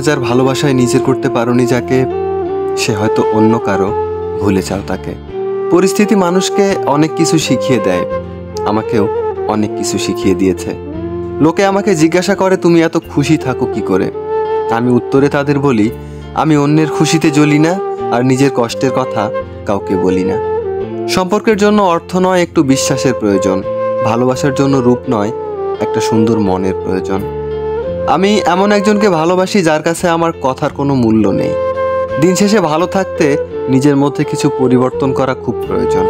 হাজার ভালোবাসায় নিজের করতে পারোনি যাকে, সে হয়তো অন্য কারো, ভুলে যাও তাকে। পরিস্থিতি মানুষকে অনেক কিছু শিখিয়ে দেয়, আমাকেও অনেক কিছু শিখিয়ে দিয়েছে। লোকে আমাকে জিজ্ঞাসা করে তুমি এত খুশি থাকো কি করে। আমি উত্তরে তাদের বলি আমি অন্যের খুশিতে জ্বলি না, আর নিজের কষ্টের কথা কাউকে বলি না। সম্পর্কের জন্য অর্থ নয়, একটু বিশ্বাসের প্রয়োজন। ভালোবাসার জন্য রূপ নয়, একটা সুন্দর মনের প্রয়োজন। আমি এমন একজনকে ভালোবাসি যার কাছে আমার কথার কোনো মূল্য নেই। দিন শেষে ভালো থাকতে নিজের মধ্যে কিছু পরিবর্তন করা খুব প্রয়োজন।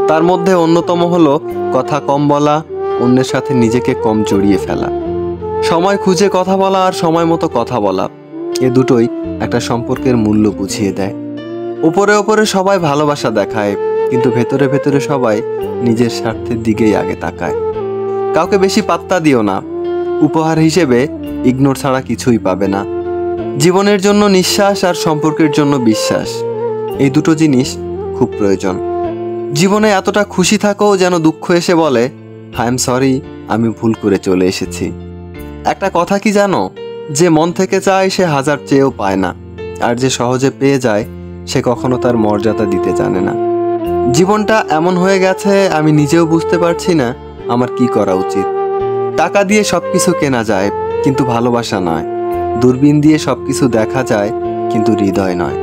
তার মধ্যে অন্যতম হলো কথা কম বলা, অন্যের সাথে নিজেকে কম জড়িয়ে ফেলা। সময় খুঁজে কথা বলা আর সময় মতো কথা বলা, এ দুটোই একটা সম্পর্কের মূল্য বুঝিয়ে দেয়। উপরে উপরে সবাই ভালোবাসা দেখায়, কিন্তু ভেতরে ভেতরে সবাই নিজের স্বার্থের দিকেই আগে তাকায়। কাউকে বেশি পাত্তা দিও না, উপহার হিসেবে ইগনোর ছাড়া কিছুই পাবে না। জীবনের জন্য নিঃশ্বাস আর সম্পর্কের জন্য বিশ্বাস, এই দুটো জিনিস খুব প্রয়োজন। জীবনে এতটা খুশি থাকো যেন দুঃখ এসে বলে আই এম সরি, আমি ভুল করে চলে এসেছি। একটা কথা কি জানো, যে মন থেকে চায় সে হাজার চেয়েও পায় না, আর যে সহজে পেয়ে যায় সে কখনো তার মর্যাদা দিতে জানে না। জীবনটা এমন হয়ে গেছে আমি নিজেও বুঝতে পারছি না আমার কি করা উচিত। টাকা দিয়ে সবকিছু কেনা যায়, কিন্তু ভালোবাসা নয়। দূরবীন দিয়ে সবকিছু দেখা যায়, কিন্তু হৃদয় নয়।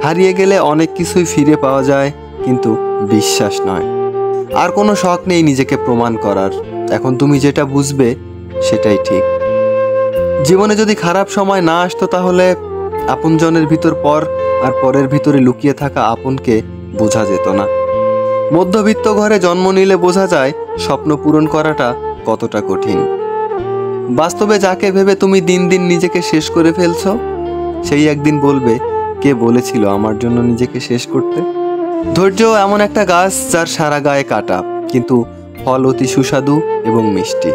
হারিয়ে গেলে অনেক কিছুই ফিরে পাওয়া যায়, কিন্তু বিশ্বাস নয়। আর কোনো শখ নেই নিজেকে প্রমাণ করার, এখন তুমি যেটা বুঝবে সেটাই ঠিক। জীবনে যদি খারাপ সময় না আসতো তাহলে আপনজনের ভিতর পর আর পরের ভিতরে লুকিয়ে থাকা আপনকে বোঝা যেত না। মধ্যবিত্ত ঘরে জন্ম নিলে বোঝা যায় স্বপ্ন পূরণ করাটা কতটা কঠিন। বাস্তবে যাকে ভেবে তুমি দিন দিন নিজেকে শেষ করে ফেলছো, সেই একদিন বলবে কে বলেছিল আমার জন্য নিজেকে শেষ করতে। ধৈর্য এমন একটা গাছ যার সারা গায়ে কাটা, কিন্তু ফল অতি সুস্বাদু এবং মিষ্টি।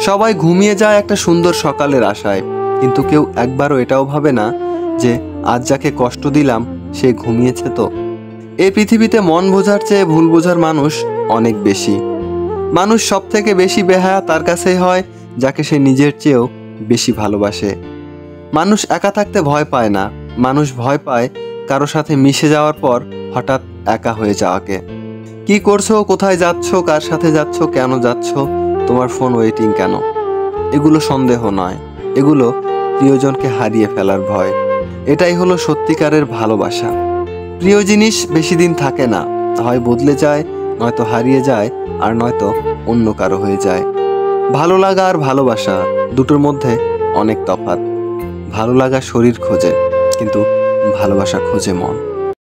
সবাই ঘুমিয়ে যায় একটা সুন্দর সকালের আশায়, কিন্তু কেউ একবারও এটাও ভাবে না যে আজ যাকে কষ্ট দিলাম সে ঘুমিয়েছে তো। এই পৃথিবীতে মন বোঝার চেয়ে ভুল বোঝার মানুষ অনেক বেশি। মানুষ সব থেকে বেশি বেহায়া তার কাছেই হয় যাকে সে নিজের চেয়েও বেশি ভালোবাসে। মানুষ একা থাকতে ভয় পায় না, মানুষ ভয় পায় কারো সাথে মিশে যাওয়ার পর হঠাৎ একা হয়ে যাওয়াকে। কি করছো, কোথায় যাচ্ছ, কার সাথে যাচ্ছ, কেন যাচ্ছ, তোমার ফোন ওয়েটিং কেন, এগুলো সন্দেহ নয়, এগুলো প্রিয়জনকে হারিয়ে ফেলার ভয়। এটাই হলো সত্যিকারের ভালোবাসা। প্রিয় জিনিস বেশি দিন থাকে না, হয় বদলে যায়, নয়তো হারিয়ে যায়, আর নয়তো অন্য কারো হয়ে যায়। ভালো লাগা আর ভালোবাসা দুটোর মধ্যে অনেক তফাৎ। ভালো লাগা শরীর খোঁজে, কিন্তু ভালোবাসা খোঁজে মন।